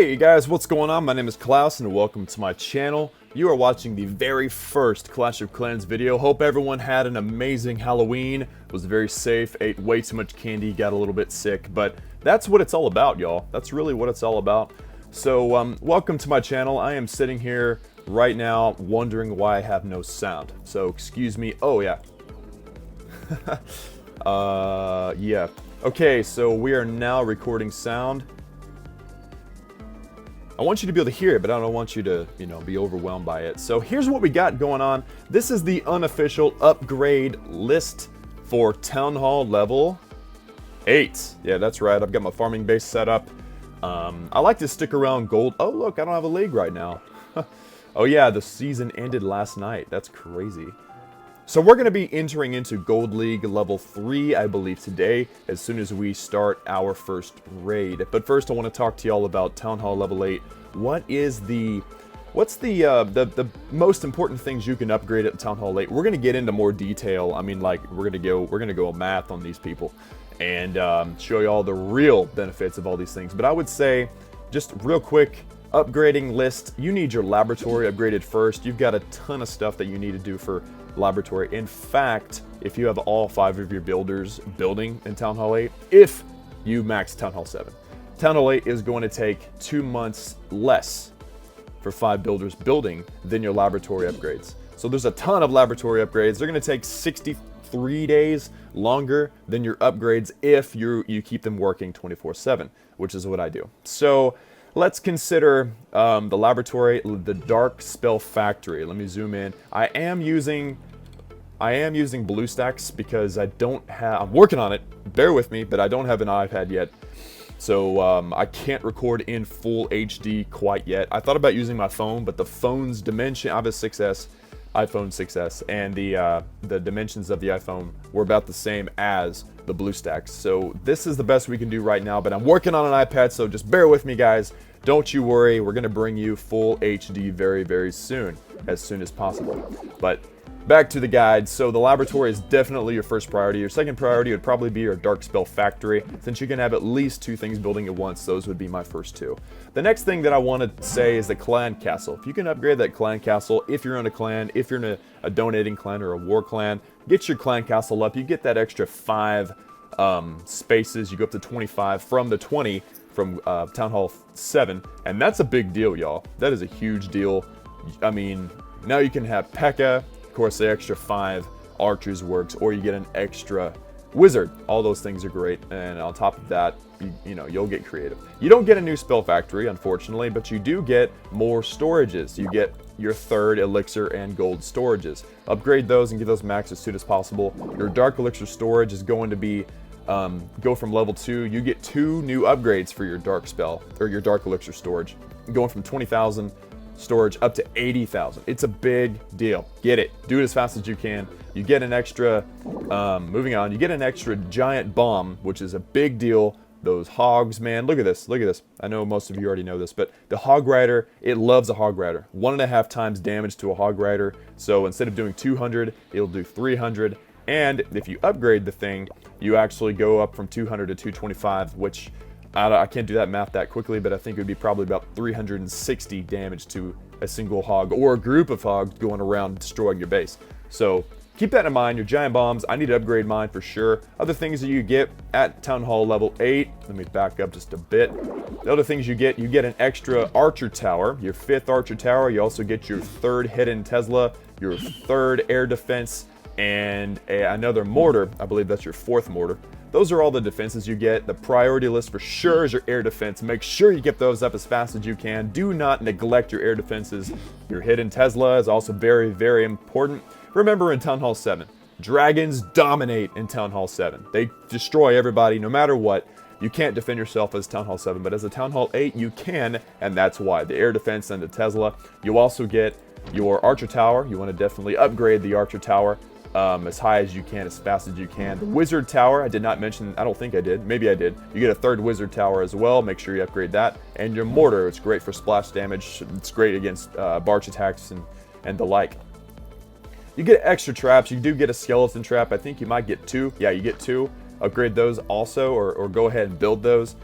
Hey guys, what's going on? My name is Klaus and welcome to my channel. You are watching the very first Clash of Clans video. Hope everyone had an amazing Halloween, was very safe, ate way too much candy, got a little bit sick, but that's what it's all about, y'all. That's really what it's all about. So, welcome to my channel. I am sitting here right now wondering why I have no sound. So, excuse me. Oh, yeah. Yeah. Okay, so we are now recording sound. I want you to be able to hear it, but I don't want you to, be overwhelmed by it. So here's what we got going on. This is the unofficial upgrade list for Town Hall level 8. Yeah, that's right. I've got my farming base set up. I like to stick around gold. Oh, look, I don't have a league right now. Oh, yeah, the season ended last night. That's crazy. So we're going to be entering into Gold League level 3, I believe, today, as soon as we start our first raid. But first, I want to talk to y'all about Town Hall level 8. What's the most important things you can upgrade at Town Hall 8? We're going to get into more detail. I mean, like, we're going to go math on these people and show you all the real benefits of all these things. But I would say, just real quick, upgrading list, you need your laboratory upgraded first. You've got a ton of stuff that you need to do for laboratory. In fact, if you have all 5 of your builders building in Town Hall 8, if you max Town Hall 7, Town Hall 8 is going to take 2 months less for 5 builders building than your laboratory upgrades. So there's a ton of laboratory upgrades. They're going to take 63 days longer than your upgrades if you keep them working 24/7, which is what I do. So let's consider the laboratory, the Dark Spell Factory. Let me zoom in. I am using BlueStacks because I'm working on it. Bear with me, but I don't have an iPad yet. So I can't record in full HD quite yet. I thought about using my phone, but the phone's dimension, I have a 6S, iPhone 6S, and the dimensions of the iPhone were about the same as the BlueStacks. So this is the best we can do right now, but I'm working on an iPad, so just bear with me, guys. Don't you worry, we're going to bring you full HD very, very soon as possible. But back to the guide. So the laboratory is definitely your first priority. Your second priority would probably be your Dark Spell Factory. Since you can have at least 2 things building at once, those would be my first 2. The next thing that I want to say is the Clan Castle. If you can upgrade that Clan Castle, if you're in a clan, if you're in a donating clan or a war clan, get your Clan Castle up. You get that extra 5 spaces. You go up to 25 from the 20 from Town Hall 7, and that's a big deal, y'all. That is a huge deal. I mean, now you can have P.E.K.K.A. Of course, the extra 5 archers works, or you get an extra wizard. All those things are great, and on top of that, you'll get creative. You don't get a new spell factory, unfortunately, but you do get more storages. You get your 3rd elixir and gold storages. Upgrade those and get those maxed as soon as possible. Your dark elixir storage is going to be go from level 2. You get 2 new upgrades for your dark spell or your dark elixir storage, going from 20,000 storage up to 80,000. It's a big deal. Get it. Do it as fast as you can. You get an extra, moving on, you get an extra giant bomb, which is a big deal. Those hogs, man, look at this. Look at this. I know most of you already know this, but the Hog Rider, it loves a Hog Rider. 1.5 times damage to a Hog Rider. So instead of doing 200, it'll do 300. And if you upgrade the thing, you actually go up from 200 to 225, which I can't do that math that quickly, but I think it would be probably about 360 damage to a single hog or a group of hogs going around destroying your base. So keep that in mind. Your giant bombs, I need to upgrade mine for sure. Other things that you get at Town Hall level 8, let me back up just a bit. The other things you get an extra archer tower, your 5th archer tower. You also get your 3rd hidden Tesla, your 3rd air defense, and another mortar. I believe that's your 4th mortar. Those are all the defenses you get. The priority list for sure is your air defense. Make sure you get those up as fast as you can. Do not neglect your air defenses. Your hidden Tesla is also very, very important. Remember, in Town Hall 7, dragons dominate in Town Hall 7. They destroy everybody no matter what. You can't defend yourself as Town Hall 7, but as a Town Hall 8, you can, and that's why. The air defense and the Tesla. You also get your archer tower. You want to definitely upgrade the archer tower as high as you can, as fast as you can. The wizard tower, I did not mention, I don't think I did, maybe I did. You get a 3rd wizard tower as well, make sure you upgrade that. And your mortar, it's great for splash damage, it's great against Barch attacks and the like. You get extra traps, you do get a skeleton trap, I think you might get 2, yeah, you get 2. Upgrade those also, or go ahead and build those.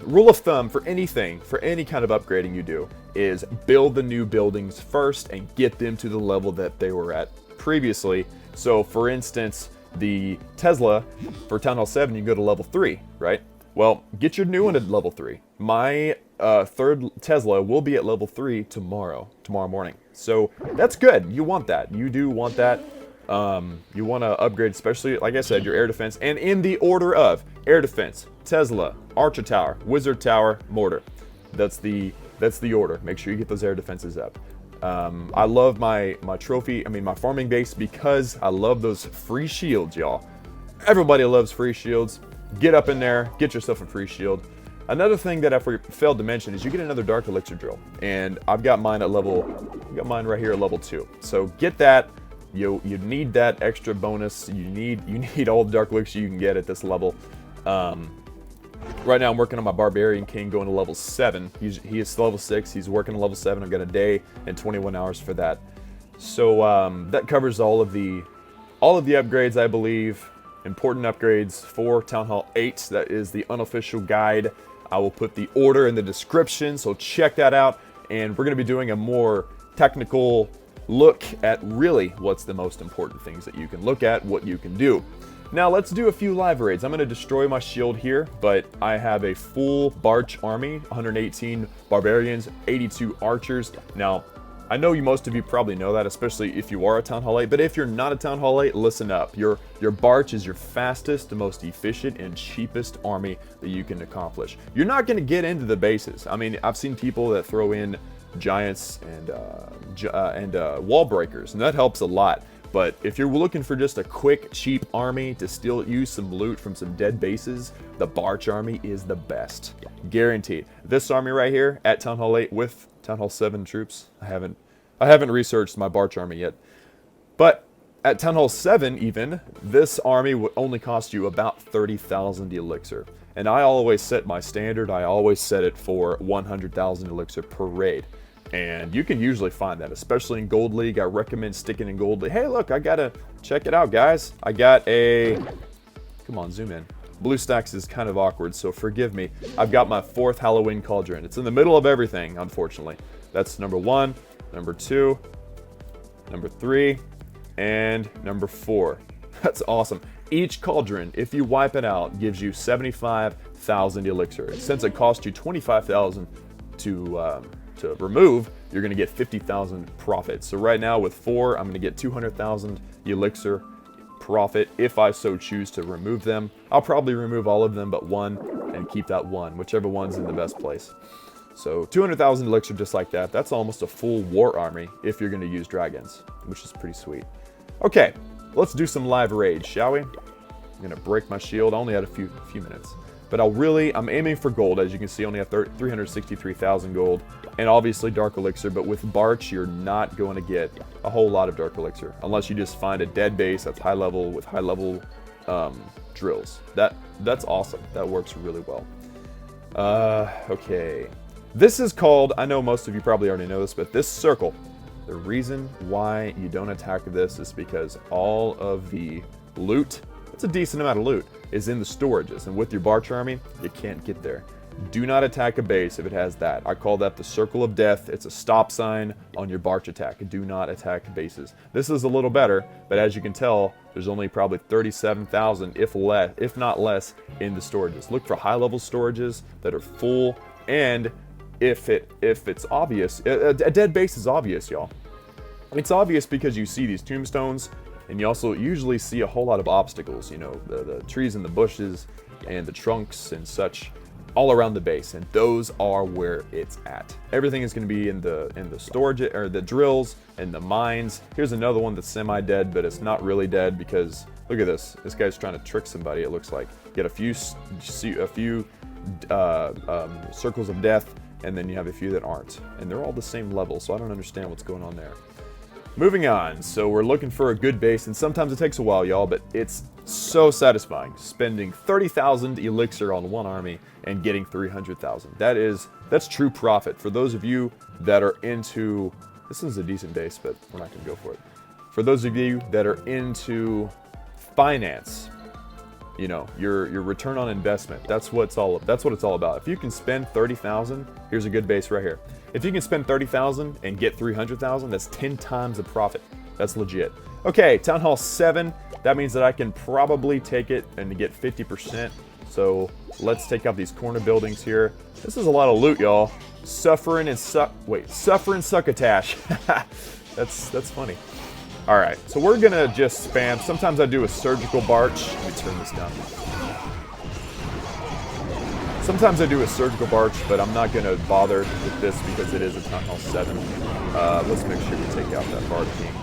rule of thumb for anything, for any kind of upgrading you do, is build the new buildings first and get them to the level that they were at previously. So for instance, the Tesla for Town Hall 7, you can go to level 3, right? Well, get your new one at level 3. My third Tesla will be at level 3 tomorrow morning. So that's good. You want that. You do want that. You want to upgrade, especially, like I said, your air defense. And in the order of air defense, Tesla, Archer Tower, Wizard Tower, Mortar. That's the order. Make sure you get those air defenses up. I love my farming base because I love those free shields, y'all. Everybody loves free shields. Get up in there, get yourself a free shield. Another thing that I failed to mention is you get another Dark Elixir drill, and I've got mine right here at level 2. So get that. You need that extra bonus. You need all the Dark Elixir you can get at this level. Right now I'm working on my Barbarian King going to level 7. He is level 6. He's working on level 7. I've got a day and 21 hours for that. So that covers all of the upgrades, I believe. Important upgrades for Town Hall 8. That is the unofficial guide. I will put the order in the description, so check that out. And we're going to be doing a more technical look at really what's the most important things that you can look at, what you can do. Now let's do a few live raids. I'm going to destroy my shield here, but I have a full Barch army, 118 barbarians, 82 archers. Now, I know most of you probably know that, especially if you are a Town Hall 8, but if you're not a Town Hall 8, listen up. Your Barch is your fastest, most efficient, and cheapest army that you can accomplish. You're not going to get into the bases. I mean, I've seen people that throw in giants and wall breakers, and that helps a lot. But if you're looking for just a quick, cheap army to still use some loot from some dead bases, the Barch army is the best. Guaranteed. This army right here at Town Hall 8 with Town Hall 7 troops, I haven't researched my Barch army yet. But at Town Hall 7 even, this army would only cost you about 30,000 elixir. And I always set my standard, I always set it for 100,000 elixir per raid. And you can usually find that, especially in Gold League. I recommend sticking in Gold League. Hey, look, I gotta check it out, guys. I got a... Come on, zoom in. BlueStacks is kind of awkward, so forgive me. I've got my 4th Halloween Cauldron. It's in the middle of everything, unfortunately. That's number 1, number 2, number 3, and number 4. That's awesome. Each cauldron, if you wipe it out, gives you 75,000 elixir. And since it costs you 25,000 to remove, you're going to get 50,000 profit. So right now with 4, I'm going to get 200,000 elixir profit if I so choose to remove them. I'll probably remove all of them but 1 and keep that 1, whichever one's in the best place. So 200,000 elixir just like that. That's almost a full war army if you're going to use dragons, which is pretty sweet. Okay, let's do some live raids, shall we? I'm going to break my shield. I only had a few minutes. But I'm aiming for gold. As you can see, I only have 363,000 gold. And obviously Dark Elixir, but with Barch, you're not going to get a whole lot of Dark Elixir. Unless you just find a dead base that's high level with high level drills. That's awesome. That works really well. Okay. This is called, I know most of you probably already know this, but this circle, the reason why you don't attack this is because all of the loot, it's a decent amount of loot, is in the storages. And with your Barch army, you can't get there. Do not attack a base if it has that. I call that the circle of death. It's a stop sign on your Barch attack. Do not attack bases. This is a little better, but as you can tell, there's only probably 37,000, if not less, in the storages. Look for high-level storages that are full, and if it's obvious, a dead base is obvious, y'all. It's obvious because you see these tombstones, and you also usually see a whole lot of obstacles, you know, the trees and the bushes and the trunks and such all around the base, and those are where it's at. Everything is going to be in the storage, or the drills and the mines. Here's another one that's semi-dead, but it's not really dead because look at this. This guy's trying to trick somebody. It looks like get a few circles of death, and then you have a few that aren't, and they're all the same level. So I don't understand what's going on there. Moving on, so we're looking for a good base, and sometimes it takes a while, y'all, but it's so satisfying spending 30,000 elixir on one army and getting 300,000. That's true profit. For those of you that are into, this is a decent base, but we're not going to go for it. For those of you that are into finance, you know, your return on investment. That's what it's all about. If you can spend 30,000, here's a good base right here. If you can spend 30,000 and get 300,000, that's 10 times the profit. That's legit. Okay, Town Hall 7. That means that I can probably take it and get 50%. So let's take out these corner buildings here. This is a lot of loot, y'all. Suffering succotash. That's funny. All right, so we're gonna just spam. Sometimes I do a surgical barch. Let me turn this down. Sometimes I do a surgical barch, but I'm not gonna bother with this because it is a Town Hall 7. Let's make sure we take out that Barch King.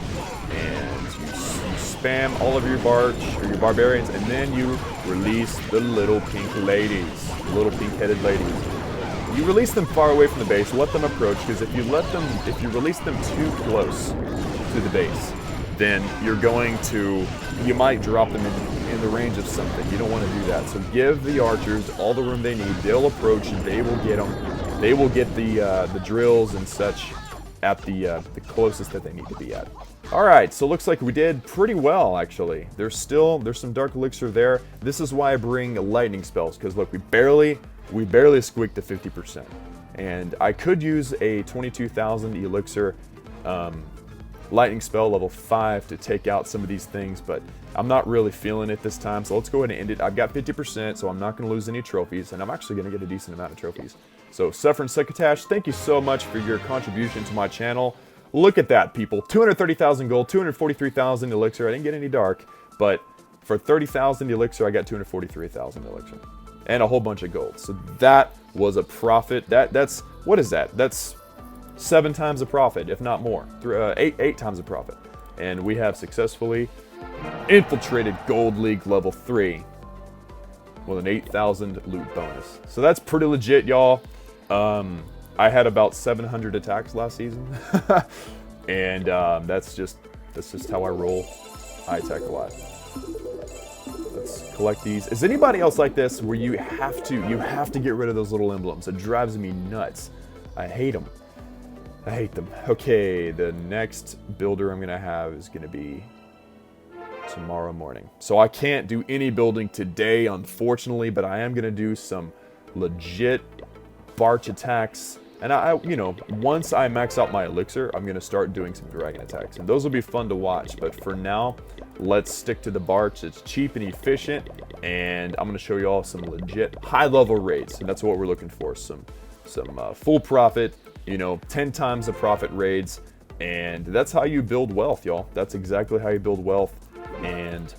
And you spam all of your Barch, or your barbarians, and then you release the little pink ladies, the little pink-headed ladies. You release them far away from the base, let them approach, because if you release them too close to the base, then you might drop them in the range of something. You don't want to do that. So give the archers all the room they need. They'll approach and they will get them. They will get the drills and such at the closest that they need to be at. All right, so looks like we did pretty well, actually. There's some dark elixir there. This is why I bring lightning spells, because look, we barely squeaked to 50%. And I could use a 22,000 elixir lightning spell level 5 to take out some of these things, but I'm not really feeling it this time, so let's go ahead and end it. I've got 50%, so I'm not going to lose any trophies, and I'm actually going to get a decent amount of trophies. So Suffering Succotash, thank you so much for your contribution to my channel. Look at that, people. 230,000 gold, 243,000 elixir. I didn't get any dark, but for 30,000 elixir, I got 243,000 elixir. And a whole bunch of gold. So that was a profit. That's what is that? That's 7 times the profit, if not more. 8 times the profit. And we have successfully infiltrated Gold League level 3 with an 8,000 loot bonus. So that's pretty legit, y'all. I had about 700 attacks last season. And that's just how I roll. I attack a lot. Let's collect these. Is anybody else like this where you have to get rid of those little emblems? It drives me nuts. I hate them. I hate them. Okay, the next builder I'm gonna have is gonna be tomorrow morning. So I can't do any building today, unfortunately, but I am gonna do some legit Barch attacks. And you know, once I max out my elixir, I'm gonna start doing some dragon attacks, and those will be fun to watch. But for now, let's stick to the Barch. It's cheap and efficient, and I'm gonna show you all some legit high-level raids, and that's what we're looking for. Some full profit, you know, 10 times the profit raids, and that's how you build wealth, y'all. That's exactly how you build wealth, and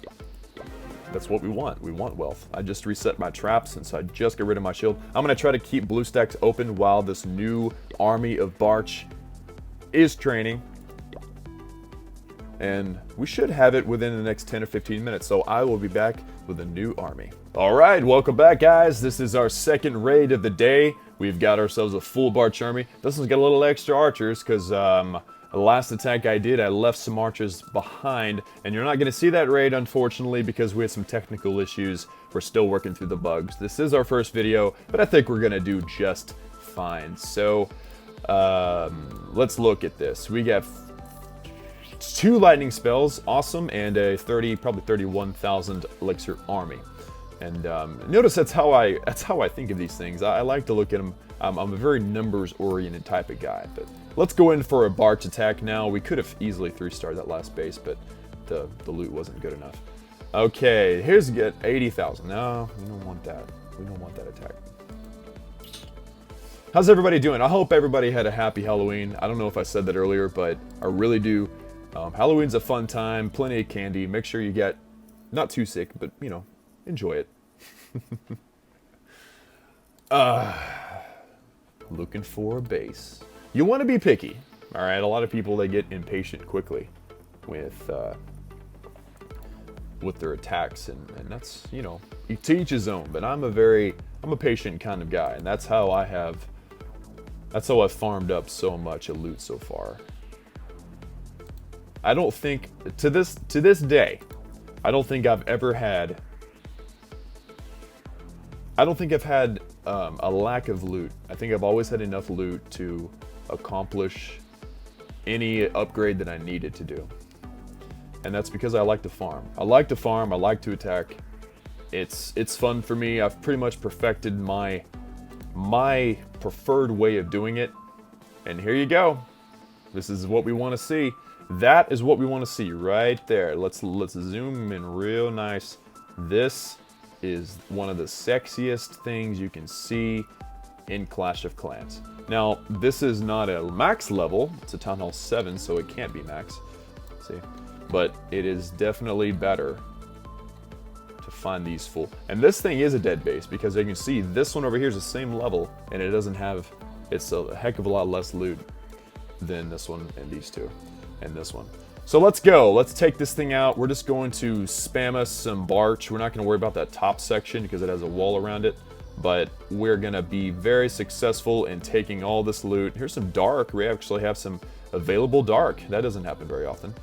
that's what we want. We want wealth. I just reset my traps, and so I just got rid of my shield. I'm going to try to keep blue stacks open while this new army of Barch is training. And we should have it within the next 10 or 15 minutes, so I will be back with a new army. All right, welcome back, guys. This is our second raid of the day. We've got ourselves a full Barch army. This one's got a little extra archers, because the last attack I did, I left some archers behind, and you're not going to see that raid, unfortunately, because we had some technical issues. We're still working through the bugs. This is our first video, but I think we're going to do just fine. So, let's look at this. We got 2 lightning spells, awesome, and a probably 31,000 elixir army. And notice that's how I think of these things. I like to look at them. I'm a very numbers-oriented type of guy, but let's go in for a Barch attack now. We could have easily 3-starred that last base, but the loot wasn't good enough. Okay, here's get 80,000. No, we don't want that. We don't want that attack. How's everybody doing? I hope everybody had a happy Halloween. I don't know if I said that earlier, but I really do. Halloween's a fun time, plenty of candy. Make sure you get not too sick, but you know, enjoy it. Looking for a base. You want to be picky, all right? A lot of people, they get impatient quickly with their attacks, and that's, you know, to each his own. But I'm a patient kind of guy, and that's how I've farmed up so much of loot so far. I don't think to this day, I don't think I've ever had. I don't think I've had a lack of loot. I think I've always had enough loot to accomplish any upgrade that I needed to do. And that's because I like to farm. I like to farm, I like to attack, It's fun for me. I've pretty much perfected my preferred way of doing it. And here you go. This is what we want to see. That is what we want to see right there. Let's zoom in real nice. This is one of the sexiest things you can see in Clash of Clans. Now, this is not a max level. It's a Town Hall 7, so it can't be max. Let's see. But it is definitely better to find these full. And this thing is a dead base, because you can see this one over here is the same level, and it doesn't have, it's a heck of a lot less loot than this one and these two and this one. So let's go. Let's take this thing out. We're just going to spam us some Barch. We're not going to worry about that top section because it has a wall around it, but we're going to be very successful in taking all this loot. Here's some dark. We actually have some available dark. That doesn't happen very often,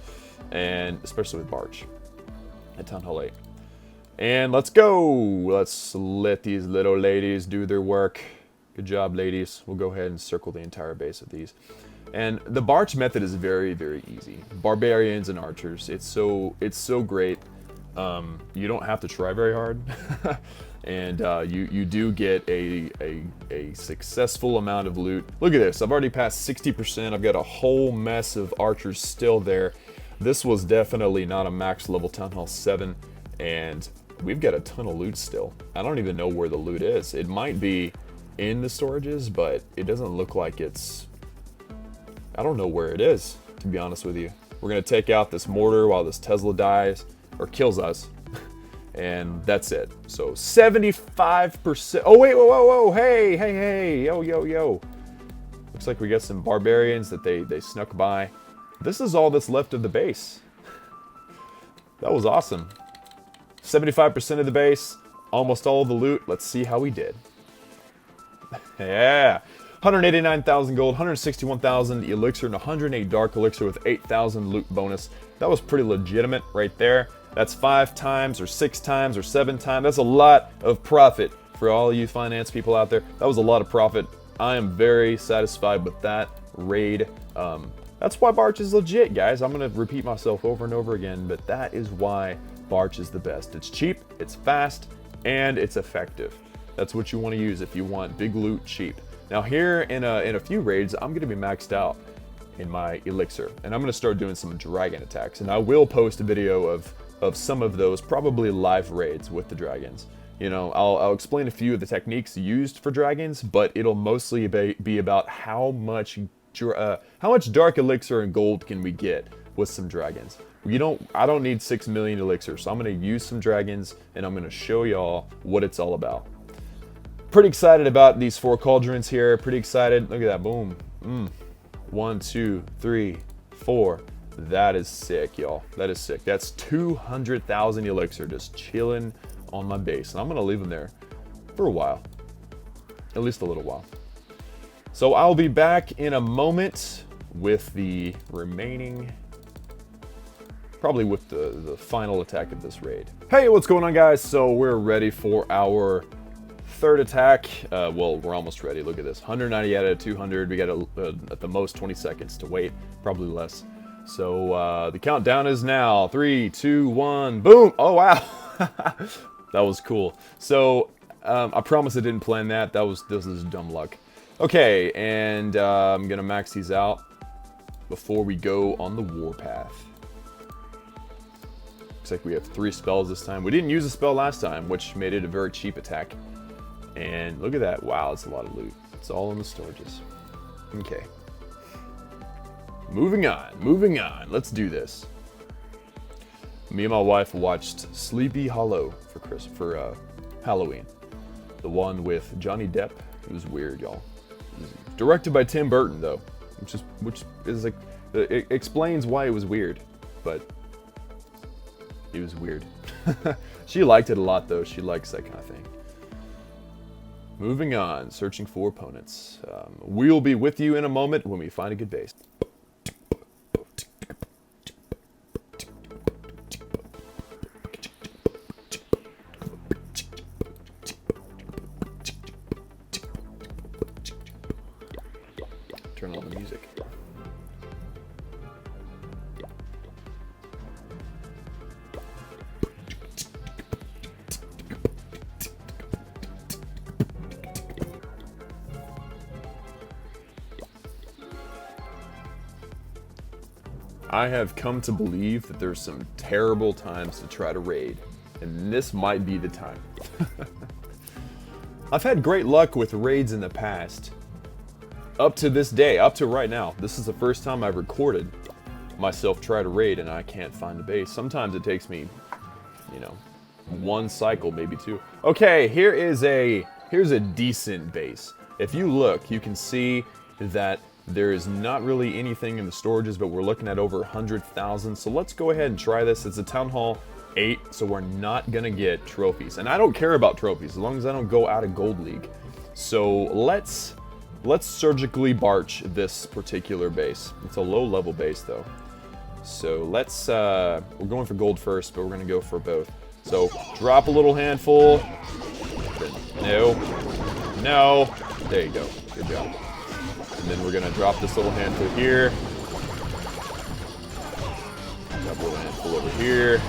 and especially with Barch at Town Hall 8. And let's go. Let's let these little ladies do their work. Good job, ladies. We'll go ahead and circle the entire base of these. And the Barch method is very, very easy. Barbarians and archers, it's so great. You don't have to try very hard, and you do get a successful amount of loot. Look at this. I've already passed 60%. I've got a whole mess of archers still there. This was definitely not a max level Town Hall 7, and we've got a ton of loot still. I don't even know where the loot is. It might be in the storages, but it doesn't look like it's... I don't know where it is, to be honest with you. We're going to take out this mortar while this Tesla dies, or kills us, and that's it. So 75%. Oh, wait, whoa, hey, yo. Looks like we got some barbarians that they snuck by. This is all that's left of the base. That was awesome. 75% of the base, almost all of the loot. Let's see how we did. Yeah. 189,000 gold, 161,000 elixir, and 108 dark elixir with 8,000 loot bonus. That was pretty legitimate right there. That's 5 times, or 6 times, or 7 times. That's a lot of profit for all you finance people out there. That was a lot of profit. I am very satisfied with that raid. That's why Barch is legit, guys. I'm going to repeat myself over and over again, but that is why Barch is the best. It's cheap, it's fast, and it's effective. That's what you want to use if you want big loot cheap. Now here in a few raids, I'm going to be maxed out in my elixir, and I'm going to start doing some dragon attacks, and I will post a video of some of those, probably live raids with the dragons. You know, I'll explain a few of the techniques used for dragons, but it'll mostly be about how much dark elixir and gold can we get with some dragons. I don't need 6 million elixir, so I'm going to use some dragons, and I'm going to show y'all what it's all about. Pretty excited about these 4 cauldrons here. Pretty excited. Look at that. Boom. 1, 2, 3, 4. That is sick, y'all. That is sick. That's 200,000 elixir just chilling on my base. And I'm going to leave them there for a while. At least a little while. So I'll be back in a moment with the remaining... Probably with the final attack of this raid. Hey, what's going on, guys? So we're ready for our... third attack. Well, we're almost ready. Look at this. 190 out of 200. We got at the most 20 seconds to wait. Probably less. So the countdown is now. 3, 2, 1. Boom! Oh, wow. That was cool. So I promise I didn't plan that. This is dumb luck. Okay, and I'm going to max these out before we go on the warpath. Looks like we have 3 spells this time. We didn't use a spell last time, which made it a very cheap attack. And look at that. Wow, it's a lot of loot. It's all in the storages. Okay. Moving on. Let's do this. Me and my wife watched Sleepy Hollow for Halloween. The one with Johnny Depp. It was weird, y'all. Directed by Tim Burton, though. Which is like... It explains why it was weird. But... it was weird. She liked it a lot, though. She likes that kind of thing. Moving on, searching for opponents. We'll be with you in a moment when we find a good base. Turn on the music. I have come to believe that there's some terrible times to try to raid, and this might be the time. I've had great luck with raids in the past. Up to this day, up to right now. This is the first time I've recorded myself try to raid and I can't find a base. Sometimes it takes me, you know, one cycle, maybe two. Okay, here's a decent base. If you look, you can see that there is not really anything in the storages, but we're looking at over 100,000. So let's go ahead and try this. It's a Town Hall 8, so we're not gonna get trophies. And I don't care about trophies, as long as I don't go out of Gold League. So let's surgically barch this particular base. It's a low-level base, though. So let's, we're going for gold first, but we're gonna go for both. So drop a little handful. No. No. There you go. Good job. And then we're gonna drop this little handful here. Drop a little handful over here.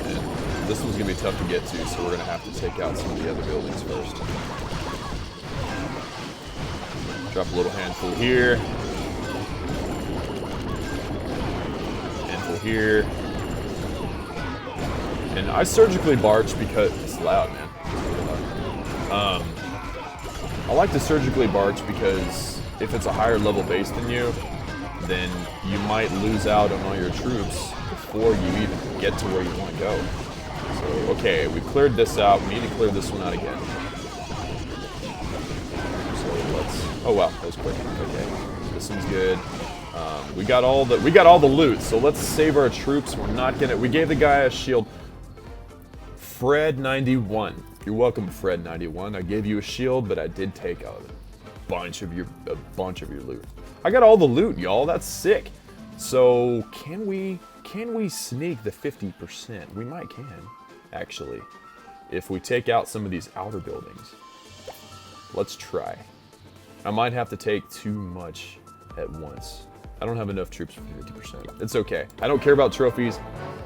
And this one's gonna be tough to get to, so we're gonna have to take out some of the other buildings first. Drop a little handful here. Handful here. And I surgically barch because it's loud, man. I like to surgically barch because if it's a higher level base than you, then you might lose out on all your troops before you even get to where you want to go. So, okay, we cleared this out. We need to clear this one out again. So let's. Oh wow, that was quick. Okay, this one's good. We got all the loot. So let's save our troops. We're not gonna. We gave the guy a shield. Fred91. You're welcome, Fred91. I gave you a shield, but I did take a bunch of your loot. I got all the loot, y'all. That's sick. So can we sneak the 50%? We might can, actually, if we take out some of these outer buildings. Let's try. I might have to take too much at once. I don't have enough troops for 50%. It's okay. I don't care about trophies.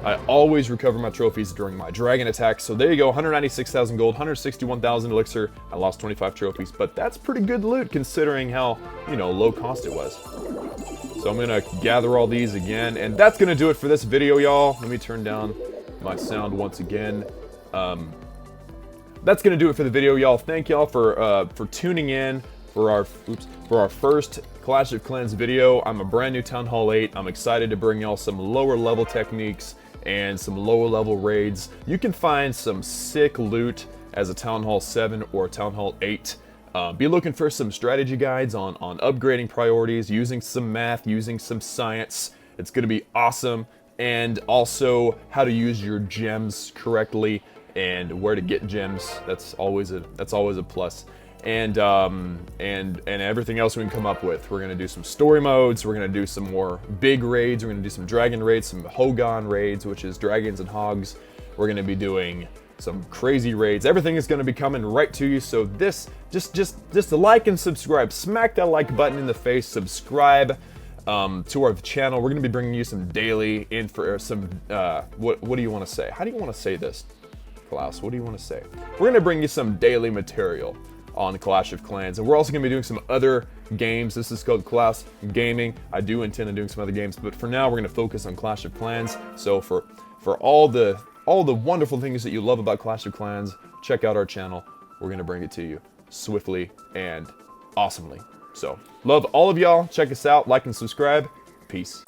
I always recover my trophies during my dragon attacks. So there you go, 196,000 gold, 161,000 elixir. I lost 25 trophies, but that's pretty good loot considering how, you know, low cost it was. So I'm gonna gather all these again, and that's gonna do it for this video, y'all. Let me turn down my sound once again. That's gonna do it for the video, y'all. Thank y'all for tuning in for our first Clash of Clans video. I'm a brand new Town Hall 8. I'm excited to bring y'all some lower level techniques and some lower level raids. You can find some sick loot as a Town Hall 7 or Town Hall 8. Be looking for some strategy guides on upgrading priorities, using some math, using some science. It's gonna be awesome. And also how to use your gems correctly and where to get gems. That's always a plus. And everything else we can come up with. We're gonna do some story modes. We're gonna do some more big raids. We're gonna do some dragon raids, some Hogan raids, which is dragons and hogs. We're gonna be doing some crazy raids. Everything is gonna be coming right to you. So just like and subscribe. Smack that like button in the face. Subscribe to our channel. We're gonna be bringing you some daily some. What do you want to say? How do you want to say this, Klaus? What do you want to say? We're gonna bring you some daily material on Clash of Clans, and we're also going to be doing some other games. This is called Klaus Gaming. I do intend on doing some other games, but for now we're going to focus on Clash of Clans. So for all the wonderful things that you love about Clash of Clans, check out our channel. We're going to bring it to you swiftly and awesomely. So love all of y'all. Check us out, like and subscribe. Peace.